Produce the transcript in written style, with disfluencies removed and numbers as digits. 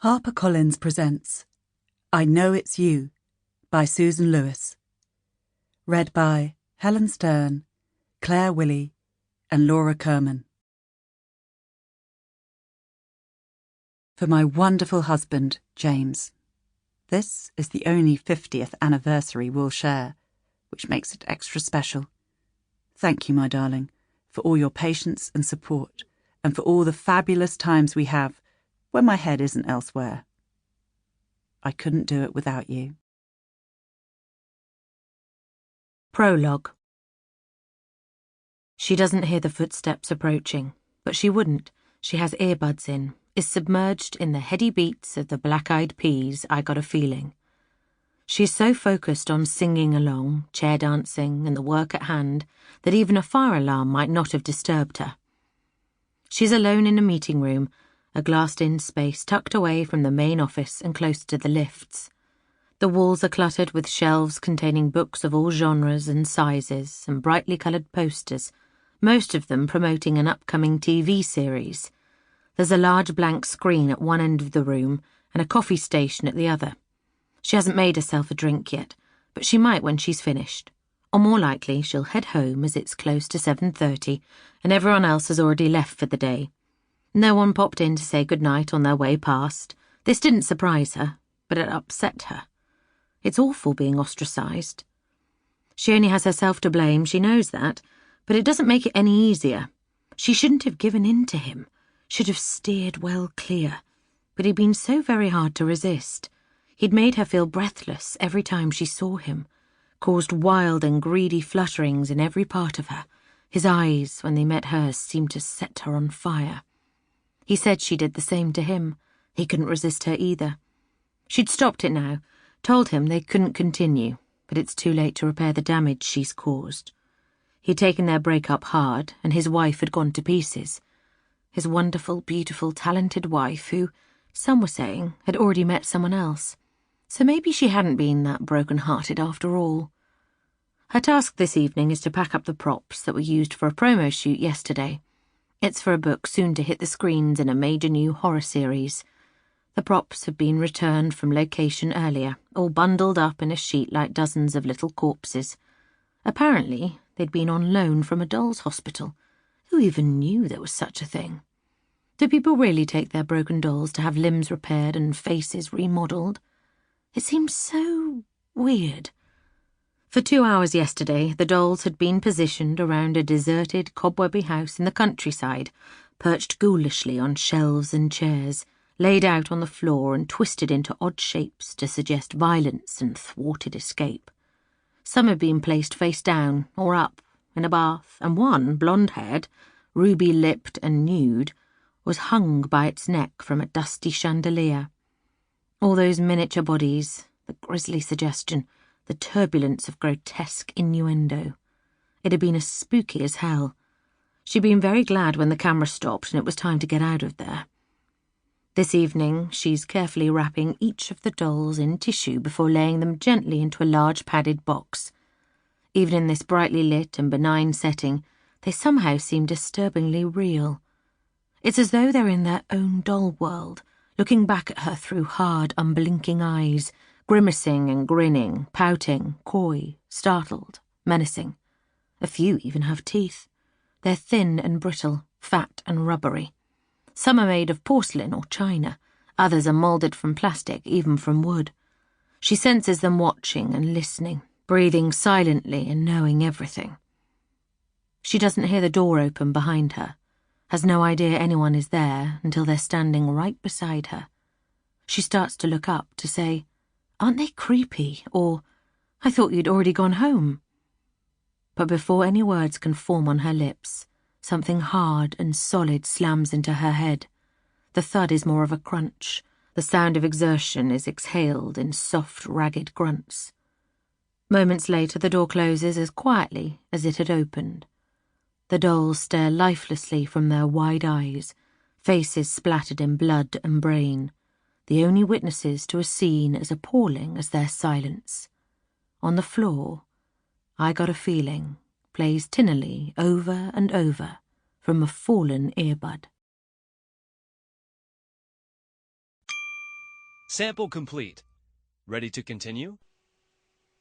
HarperCollins presents I Know It's You by Susan Lewis. Read by Helen Stern, Clare Wille and Laura Kirman. For my wonderful husband, James. This is the only 50th anniversary we'll share, which makes it extra special. Thank you, my darling, for all your patience and support, and for all the fabulous times we have when my head isn't elsewhere. I couldn't do it without you. Prologue. She doesn't hear the footsteps approaching, but she wouldn't. She has earbuds in, is submerged in the heady beats of the Black-Eyed Peas, I Got a Feeling. She is so focused on singing along, chair dancing, and the work at hand, that even a fire alarm might not have disturbed her. She's alone in a meeting room, a glassed-in space tucked away from the main office and close to the lifts. The walls are cluttered with shelves containing books of all genres and sizes and brightly coloured posters, most of them promoting an upcoming TV series. There's a large blank screen at one end of the room and a coffee station at the other. She hasn't made herself a drink yet, but she might when she's finished. Or more likely, she'll head home as it's close to 7:30 and everyone else has already left for the day. No one popped in to say goodnight on their way past. This didn't surprise her, but it upset her. It's awful being ostracised. She only has herself to blame, she knows that, but it doesn't make it any easier. She shouldn't have given in to him, should have steered well clear, but he'd been so very hard to resist. He'd made her feel breathless every time she saw him, caused wild and greedy flutterings in every part of her. His eyes, when they met hers, seemed to set her on fire. He said she did the same to him. He couldn't resist her either. She'd stopped it now, told him they couldn't continue, but it's too late to repair the damage she's caused. He'd taken their breakup hard, and his wife had gone to pieces. His wonderful, beautiful, talented wife who, some were saying, had already met someone else. So maybe she hadn't been that broken-hearted after all. Her task this evening is to pack up the props that were used for a promo shoot yesterday. It's for a book soon to hit the screens in a major new horror series. The props have been returned from location earlier, all bundled up in a sheet like dozens of little corpses. Apparently, they'd been on loan from a doll's hospital. Who even knew there was such a thing? Do people really take their broken dolls to have limbs repaired and faces remodelled? It seems so weird. For 2 hours yesterday, the dolls had been positioned around a deserted, cobwebby house in the countryside, perched ghoulishly on shelves and chairs, laid out on the floor and twisted into odd shapes to suggest violence and thwarted escape. Some had been placed face down or up in a bath, and one, blonde-haired, ruby-lipped and nude, was hung by its neck from a dusty chandelier. All those miniature bodies, the grisly suggestion, the turbulence of grotesque innuendo. It had been as spooky as hell. She'd been very glad when the camera stopped and it was time to get out of there. This evening, she's carefully wrapping each of the dolls in tissue before laying them gently into a large padded box. Even in this brightly lit and benign setting, they somehow seem disturbingly real. It's as though they're in their own doll world, looking back at her through hard, unblinking eyes, grimacing and grinning, pouting, coy, startled, menacing. A few even have teeth. They're thin and brittle, fat and rubbery. Some are made of porcelain or china. Others are moulded from plastic, even from wood. She senses them watching and listening, breathing silently and knowing everything. She doesn't hear the door open behind her, has no idea anyone is there until they're standing right beside her. She starts to look up to say, "Aren't they creepy?" or, "I thought you'd already gone home." But before any words can form on her lips, something hard and solid slams into her head. The thud is more of a crunch. The sound of exertion is exhaled in soft, ragged grunts. Moments later, the door closes as quietly as it had opened. The dolls stare lifelessly from their wide eyes, faces splattered in blood and brain, the only witnesses to a scene as appalling as their silence. On the floor, I Got a Feeling plays tinnily over and over from a fallen earbud. Sample complete. Ready to continue?